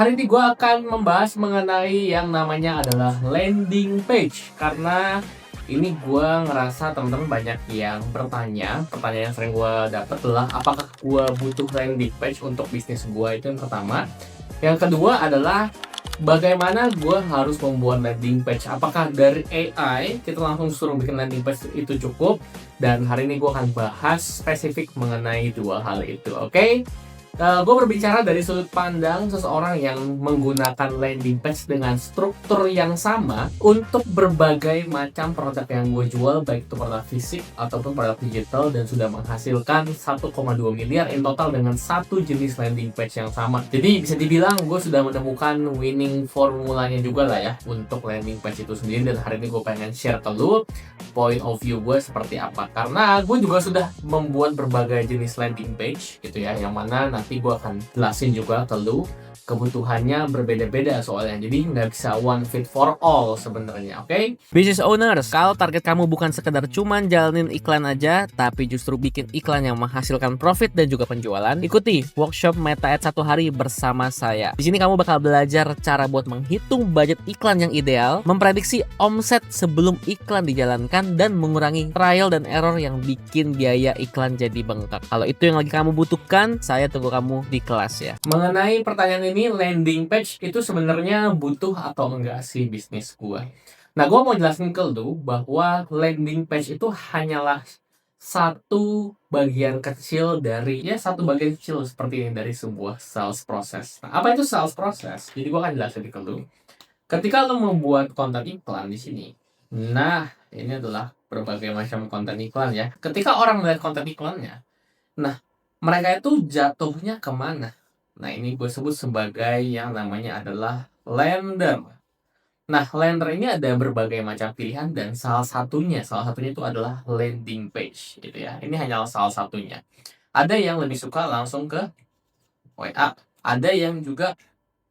Hari ini gue akan membahas mengenai yang namanya adalah landing page. Karena ini gue ngerasa teman-teman banyak yang bertanya. Pertanyaan yang sering gue dapat adalah apakah gue butuh landing page untuk bisnis gue, itu yang pertama. Yang kedua adalah bagaimana gue harus membuat landing page. Apakah dari AI kita langsung suruh bikin landing page itu cukup? Dan hari ini gue akan bahas spesifik mengenai dua hal itu, oke? Gue berbicara dari sudut pandang seseorang yang menggunakan landing page dengan struktur yang sama untuk berbagai macam produk yang gue jual, baik itu produk fisik ataupun produk digital, dan sudah menghasilkan 1,2 miliar in total dengan satu jenis landing page yang sama. Jadi bisa dibilang gue sudah menemukan winning formulanya juga lah ya untuk landing page itu sendiri, dan hari ini gue pengen share ke lu point of view gue seperti apa, karena gue juga sudah membuat berbagai jenis landing page gitu ya, yang mana nanti gue akan jelasin juga ke lu kebutuhannya berbeda-beda soalnya, jadi nggak bisa one fit for all sebenarnya, oke? Business owners, kalau target kamu bukan sekedar cuman jalanin iklan aja, tapi justru bikin iklan yang menghasilkan profit dan juga penjualan, ikuti workshop Meta Ads 1 hari bersama saya. Di sini kamu bakal belajar cara buat menghitung budget iklan yang ideal, memprediksi omset sebelum iklan dijalankan, dan mengurangi trial dan error yang bikin biaya iklan jadi bengkak. Kalau itu yang lagi kamu butuhkan, saya tunggu kamu di kelas ya. Mengenai pertanyaan ini, landing page itu sebenarnya butuh atau enggak sih bisnis gue? Nah, gue mau jelasin ke lu bahwa landing page itu hanyalah satu bagian kecil dari, ya satu bagian kecil seperti ini dari sebuah sales process. Nah, apa itu sales process? Jadi gue akan jelasin ke lu. Ketika lu membuat konten iklan di sini, nah ini adalah berbagai macam konten iklan ya. Ketika orang melihat konten iklannya, nah mereka itu jatuhnya kemana? Nah, ini gue sebut sebagai yang namanya adalah lender. Nah, lender ini ada berbagai macam pilihan, dan salah satunya itu adalah landing page gitu ya. Ini hanya salah satunya. Ada yang lebih suka langsung ke WA. Ada yang juga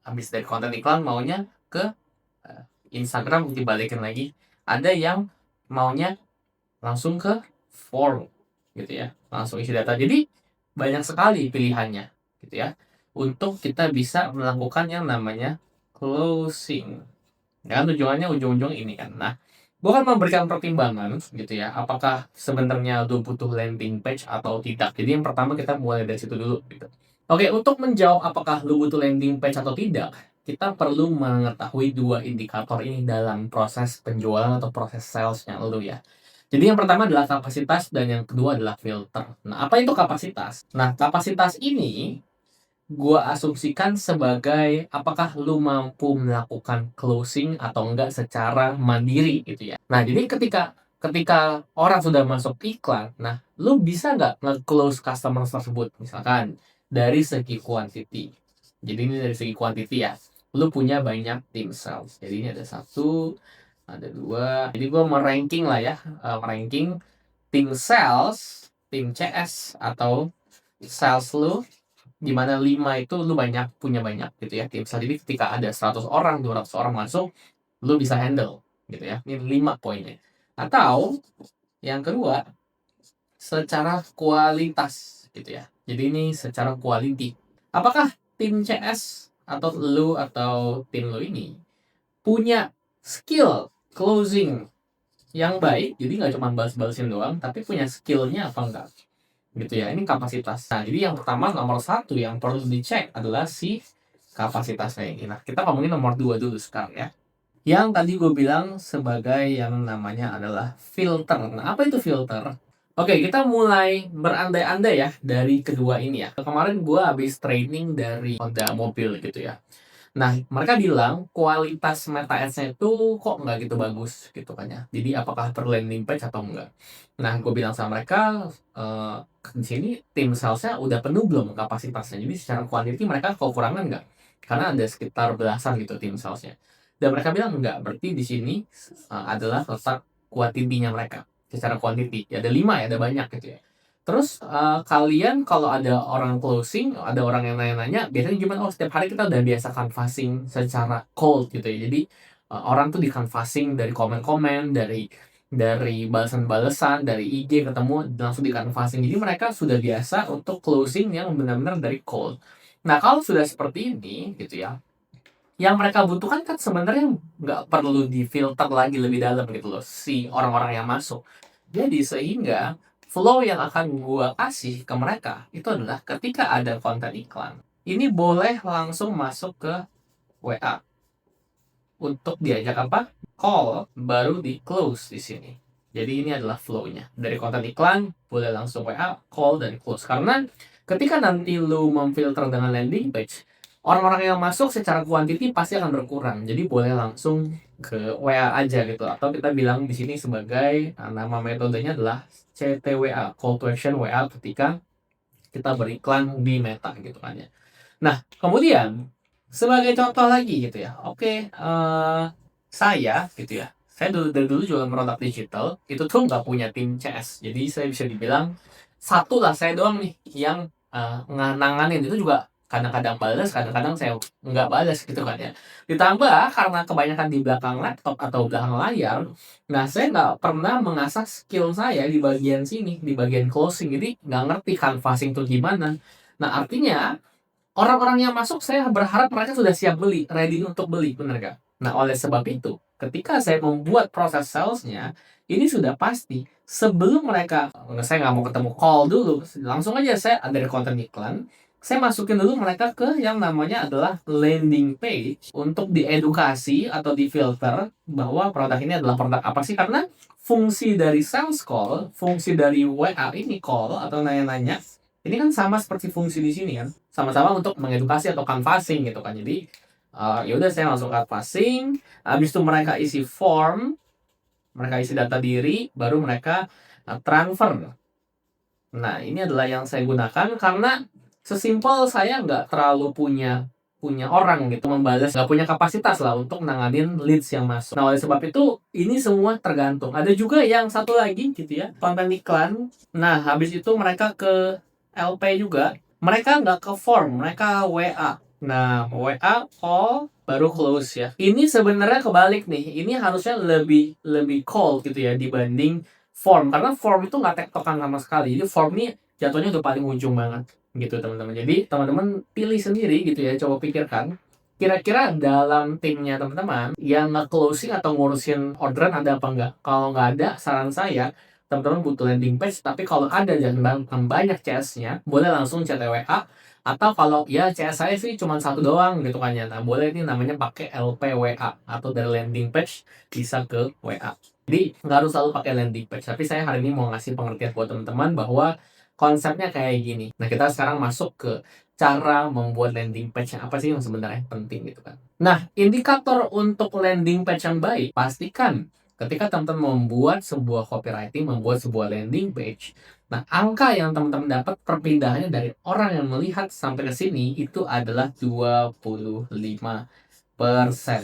habis dari konten iklan maunya ke Instagram dibalikin lagi. Ada yang maunya langsung ke form gitu ya. Langsung isi data. Jadi banyak sekali pilihannya gitu ya, untuk kita bisa melakukan yang namanya closing. Ya kan tujuannya ujung-ujung ini kan. Nah, gue akan memberikan pertimbangan gitu ya, apakah sebenarnya lu butuh landing page atau tidak. Jadi yang pertama kita mulai dari situ dulu gitu. Oke, untuk menjawab apakah lu butuh landing page atau tidak, kita perlu mengetahui dua indikator ini dalam proses penjualan atau proses salesnya lu ya. Jadi yang pertama adalah kapasitas, dan yang kedua adalah filter. Nah, apa itu kapasitas? Nah, kapasitas ini gua asumsikan sebagai apakah lu mampu melakukan closing atau enggak secara mandiri gitu ya. Nah, jadi ketika orang sudah masuk iklan, nah lu bisa nggak nge-close customer tersebut, misalkan dari segi quantity. Jadi ini dari segi quantity ya. Lu punya banyak tim sales. Jadi ini ada satu, ada dua. Jadi gue meranking lah ya, meranking tim sales, tim CS atau sales lu, di mana 5 itu lu punya banyak gitu ya tim sales. Jadi ketika ada 100 orang, 200 orang masuk, lu bisa handle gitu ya. Ini 5 poinnya. Atau yang kedua, secara kualitas gitu ya. Jadi ini secara quality. Apakah tim CS atau lu atau tim lu ini punya skill closing yang baik, jadi nggak cuma balas-balasin doang, tapi punya skillnya apa enggak gitu ya. Ini kapasitas. Nah, jadi yang pertama, nomor satu yang perlu dicek adalah si kapasitasnya ini. Nah, kita ngomongin nomor dua dulu sekarang ya, yang tadi gue bilang sebagai yang namanya adalah filter. Nah, apa itu filter? Oke, kita mulai berandai-andai ya dari kedua ini ya. Kemarin gue habis training dari Honda mobil gitu ya. Nah, mereka bilang kualitas Meta Ads-nya itu kok nggak gitu bagus gitu kan ya. Jadi apakah perlu landing page atau enggak? Nah, gue bilang sama mereka, di sini tim salesnya udah penuh belum kapasitasnya? Jadi secara quantity mereka kekurangan nggak? Karena ada sekitar belasan gitu tim salesnya. Dan mereka bilang enggak, berarti di sini adalah letak quantity-nya mereka. Secara quantity, ya ada 5 ya, ada banyak gitu ya. Terus kalian kalau ada orang closing, ada orang yang nanya-nanya, biasanya gimana? Oh, setiap hari kita udah biasa canvassing secara cold gitu ya. Jadi orang tuh di canvassing dari komen-komen, dari balasan-balasan, dari IG ketemu langsung di canvassing. Jadi mereka sudah biasa untuk closing yang benar-benar dari cold. Nah, kalau sudah seperti ini gitu ya, yang mereka butuhkan kan sebenarnya nggak perlu difilter lagi lebih dalam gitu loh si orang-orang yang masuk. Jadi sehingga flow yang akan gua kasih ke mereka itu adalah ketika ada konten iklan, ini boleh langsung masuk ke WA untuk diajak apa? Call, baru di close di sini. Jadi ini adalah flow-nya. Dari konten iklan boleh langsung WA, call dan close. Karena ketika nanti lu memfilter dengan landing page, orang-orang yang masuk secara kuantiti pasti akan berkurang. Jadi boleh langsung ke WA aja gitu. Atau kita bilang di sini sebagai nama metodenya adalah CTWA, call to action WA ketika kita beriklan di Meta gitu kan ya. Nah, kemudian sebagai contoh lagi gitu ya. Oke, saya gitu ya. Saya dari dulu jualan produk digital, itu tuh nggak punya tim CS. Jadi saya bisa dibilang satu lah saya doang nih yang nanganin itu juga kadang-kadang balas, kadang-kadang saya nggak balas gitu kan ya. Ditambah karena kebanyakan di belakang laptop atau belakang layar, nah saya nggak pernah mengasah skill saya di bagian sini, di bagian closing. Jadi nggak ngerti canvassing itu gimana. Nah artinya orang-orang yang masuk saya berharap mereka sudah siap beli, ready untuk beli, benar gak? Nah, oleh sebab itu, ketika saya membuat proses salesnya, ini sudah pasti sebelum mereka, saya nggak mau ketemu call dulu, langsung aja saya dari konten iklan, saya masukin dulu mereka ke yang namanya adalah landing page untuk diedukasi atau difilter bahwa produk ini adalah produk apa sih, karena fungsi dari sales call, fungsi dari WA ini call atau nanya-nanya, ini kan sama seperti fungsi di sini kan, sama-sama untuk mengedukasi atau canvassing gitu kan. Jadi ya udah saya langsung canvassing, habis itu mereka isi form, mereka isi data diri, baru mereka transfer. Nah ini adalah yang saya gunakan karena sesimpel saya nggak terlalu punya punya orang gitu membalas, nggak punya kapasitas lah untuk nanganin leads yang masuk. Nah oleh sebab itu ini semua tergantung. Ada juga yang satu lagi gitu ya, konten iklan. Nah habis itu mereka ke LP juga, mereka nggak ke form, mereka WA. Nah, WA, call, baru close ya. Ini sebenarnya kebalik nih. Ini harusnya lebih lebih call gitu ya dibanding form. Karena form itu nggak tektokan sama sekali. Jadi form ini jatuhnya udah paling ujung banget gitu teman-teman. Jadi teman-teman pilih sendiri gitu ya. Coba pikirkan. Kira-kira dalam timnya teman-teman yang nge-closing atau ngurusin orderan ada apa enggak? Kalau nggak ada, saran saya teman-teman butuh landing page, tapi kalau ada dan banyak CS-nya, boleh langsung chat WA, atau kalau ya CS saya sih cuma satu doang gitu kan ya, nah boleh ini namanya pakai LP WA, atau dari landing page bisa ke WA. Jadi nggak harus selalu pakai landing page, tapi saya hari ini mau ngasih pengertian buat teman-teman bahwa konsepnya kayak gini. Nah kita sekarang masuk ke cara membuat landing page yang apa sih yang sebenarnya penting gitu kan. Nah indikator untuk landing page yang baik, pastikan ketika teman-teman membuat sebuah copywriting, membuat sebuah landing page, nah angka yang teman-teman dapat perpindahannya dari orang yang melihat sampai ke sini itu adalah 25%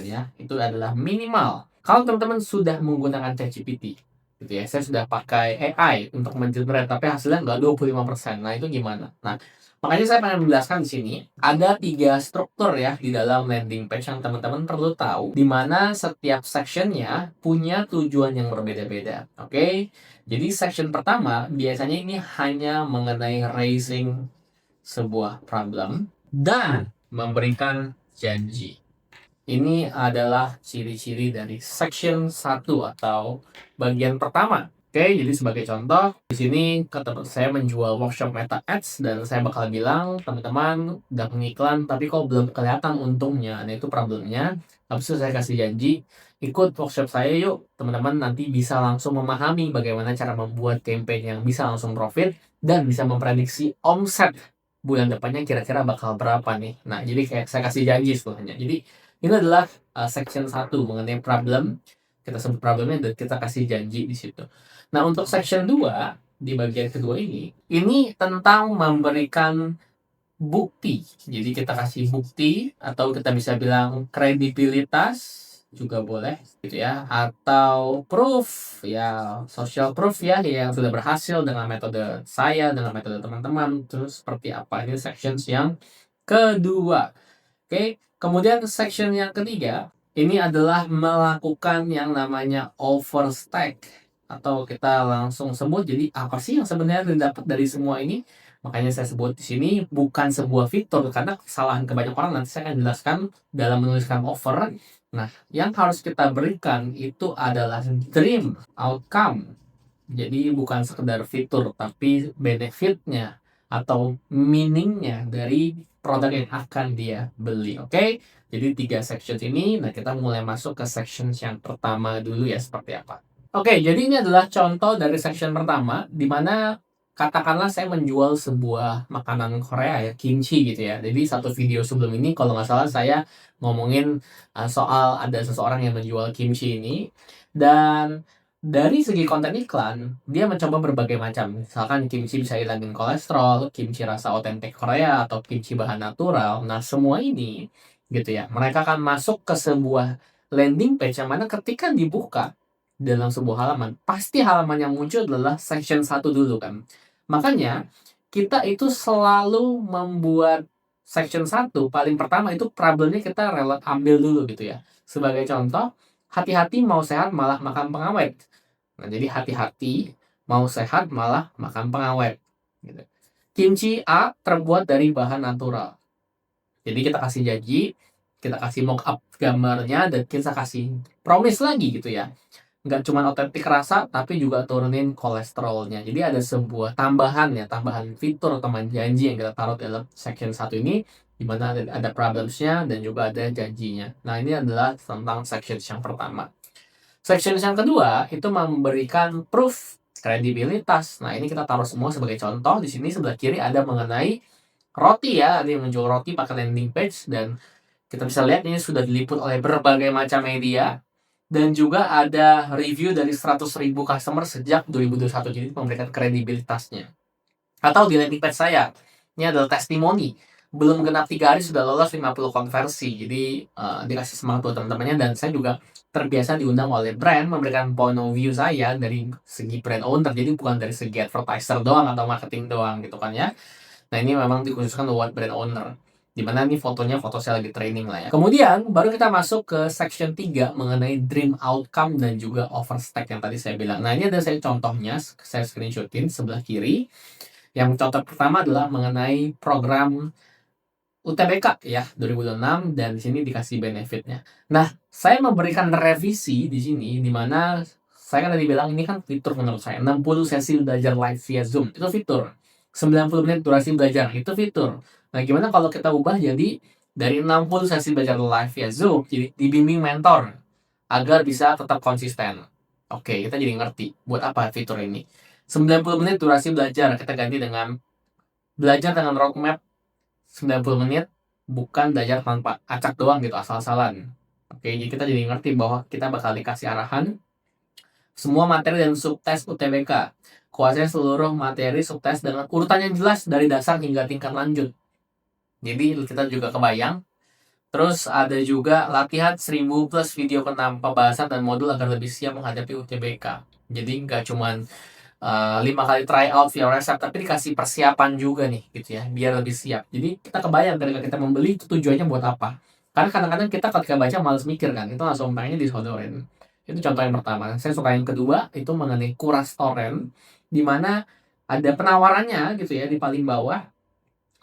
ya. Itu adalah minimal. Kalau teman-teman sudah menggunakan ChatGPT, gitu ya, saya sudah pakai AI untuk mengenerate, tapi hasilnya nggak 25%. Nah itu gimana? Nah makanya saya pengen menjelaskan di sini ada 3 struktur ya di dalam landing page yang teman-teman perlu tahu, di mana setiap sectionnya punya tujuan yang berbeda-beda. Oke, jadi section pertama biasanya ini hanya mengenai raising sebuah problem dan memberikan janji. Ini adalah ciri-ciri dari section 1 atau bagian pertama. Oke, jadi sebagai contoh, di sini saya menjual workshop Meta Ads dan saya bakal bilang, teman-teman udah pengiklan tapi kok belum kelihatan untungnya. Nah, itu problemnya. Habis itu saya kasih janji, ikut workshop saya yuk. Teman-teman nanti bisa langsung memahami bagaimana cara membuat campaign yang bisa langsung profit dan bisa memprediksi omset bulan depannya kira-kira bakal berapa nih. Nah, jadi kayak saya kasih janji setelahnya. Jadi ini adalah section 1 mengenai problem. Kita sebut problemnya dan kita kasih janji di situ. Nah, untuk section 2 di bagian kedua ini tentang memberikan bukti. Jadi kita kasih bukti atau kita bisa bilang kredibilitas juga boleh gitu ya, atau proof ya, social proof ya yang sudah berhasil dengan metode saya, dengan metode teman-teman. Terus seperti apa, ini sections yang kedua. Oke, kemudian section yang ketiga, ini adalah melakukan yang namanya overstack atau kita langsung sebut. Jadi apa sih yang sebenarnya didapat dari semua ini? Makanya saya sebut di sini bukan sebuah fitur, karena kesalahan kebanyakan orang nanti saya akan jelaskan dalam menuliskan offer. Nah, yang harus kita berikan itu adalah dream outcome. Jadi bukan sekedar fitur, tapi benefitnya atau meaningnya dari produk yang akan dia beli. Oke? Jadi 3 section ini. Nah, kita mulai masuk ke section yang pertama dulu ya, seperti apa. Oke, jadi ini adalah contoh dari section pertama, di mana katakanlah saya menjual sebuah makanan Korea ya, kimchi gitu ya. Jadi satu video sebelum ini kalau nggak salah saya ngomongin soal ada seseorang yang menjual kimchi ini, dan dari segi konten iklan dia mencoba berbagai macam. Misalkan kimchi bisa hilangin kolesterol, kimchi rasa otentik Korea, atau kimchi bahan natural. Nah, semua ini gitu ya, mereka akan masuk ke sebuah landing page yang mana ketika dibuka dalam sebuah halaman, pasti halaman yang muncul adalah section 1 dulu kan. Makanya kita itu selalu membuat section 1 paling pertama itu problemnya kita ambil dulu gitu ya. Sebagai contoh, hati-hati mau sehat malah makan pengawet. Nah, jadi hati-hati mau sehat malah makan pengawet gitu. Kimchi A terbuat dari bahan natural. Jadi kita kasih janji, kita kasih mock up gambarnya, dan kita kasih promise lagi gitu ya. Nggak cuma otentik rasa, tapi juga turunin kolesterolnya. Jadi ada sebuah tambahan ya, tambahan fitur, tambahan janji yang kita taruh dalam section 1 ini, di mana ada problemsnya dan juga ada janjinya. Nah, ini adalah tentang section yang pertama. Section yang kedua itu memberikan proof kredibilitas. Nah, ini kita taruh semua sebagai contoh. Di sini sebelah kiri ada mengenai roti ya, ada yang menjual roti pakai landing page, dan kita bisa lihat ini sudah diliput oleh berbagai macam media. Dan juga ada review dari 100.000 customer sejak 2021, jadi memberikan kredibilitasnya. Atau di landing page saya, ini adalah testimoni. Belum genap 3 hari sudah lolos 50 konversi. Jadi dikasih semangat buat teman-temannya, dan saya juga terbiasa diundang oleh brand memberikan point of view saya dari segi brand owner, jadi bukan dari segi advertiser doang atau marketing doang gitu kan ya. Nah, ini memang dikhususkan buat brand owner. Dimana nih fotonya foto saya lagi training lah ya. Kemudian baru kita masuk ke section 3 mengenai dream outcome dan juga overstack yang tadi saya bilang. Nah, ini ada saya contohnya, saya screenshotin sebelah kiri. Yang contoh pertama adalah mengenai program UTBK ya 2006, dan di sini dikasih benefitnya. Nah, saya memberikan revisi di sini, di mana saya kan tadi bilang ini kan fitur menurut saya. 60 sesi belajar live via Zoom, itu fitur. 90 menit durasi belajar, itu fitur. Nah, gimana kalau kita ubah jadi dari 60 sesi belajar live via Zoom, jadi dibimbing mentor agar bisa tetap konsisten. Oke, kita jadi ngerti buat apa fitur ini. 90 menit durasi belajar, kita ganti dengan belajar dengan roadmap 90 menit, bukan belajar tanpa acak doang gitu, asal-asalan. Oke, jadi kita jadi ngerti bahwa kita bakal dikasih arahan semua materi dan subtes UTBK. Kuasai seluruh materi subtes dengan urutan yang jelas dari dasar hingga tingkat lanjut. Jadi kita juga kebayang. Terus ada juga latihan 1000 plus video ke-6 pembahasan dan modul agar lebih siap menghadapi UTBK. Jadi nggak cuman 5 kali try out via resep, tapi dikasih persiapan juga nih gitu ya, biar lebih siap. Jadi kita kebayang ketika kita membeli itu tujuannya buat apa. Karena kadang-kadang kita ketika baca males mikir kan, itu langsung pengennya disodorin. Itu contoh yang pertama. Saya suka yang kedua, itu mengenai Curastoren, di mana ada penawarannya gitu ya di paling bawah.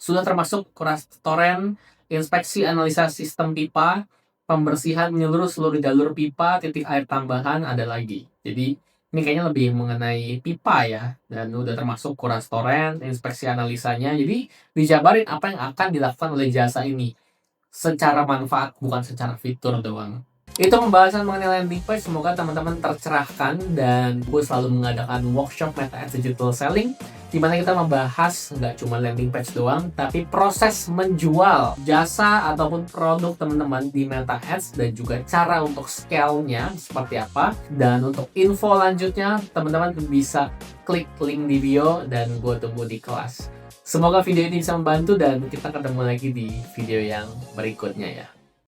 Sudah termasuk Curastoren, inspeksi analisa sistem pipa, pembersihan menyeluruh seluruh jalur pipa, titik air tambahan ada lagi. Jadi ini kayaknya lebih mengenai pipa ya, dan udah termasuk Curastoren, inspeksi analisanya. Jadi dijabarin apa yang akan dilakukan oleh jasa ini secara manfaat, bukan secara fitur doang. Itu pembahasan mengenai landing page. Semoga teman-teman tercerahkan, dan gue selalu mengadakan workshop Meta Ads Digital Selling, di mana kita membahas nggak cuma landing page doang, tapi proses menjual jasa ataupun produk teman-teman di Meta Ads, dan juga cara untuk scale-nya seperti apa. Dan untuk info lanjutnya, teman-teman bisa klik link di bio, dan gue tunggu di kelas. Semoga video ini bisa membantu, dan kita ketemu lagi di video yang berikutnya ya.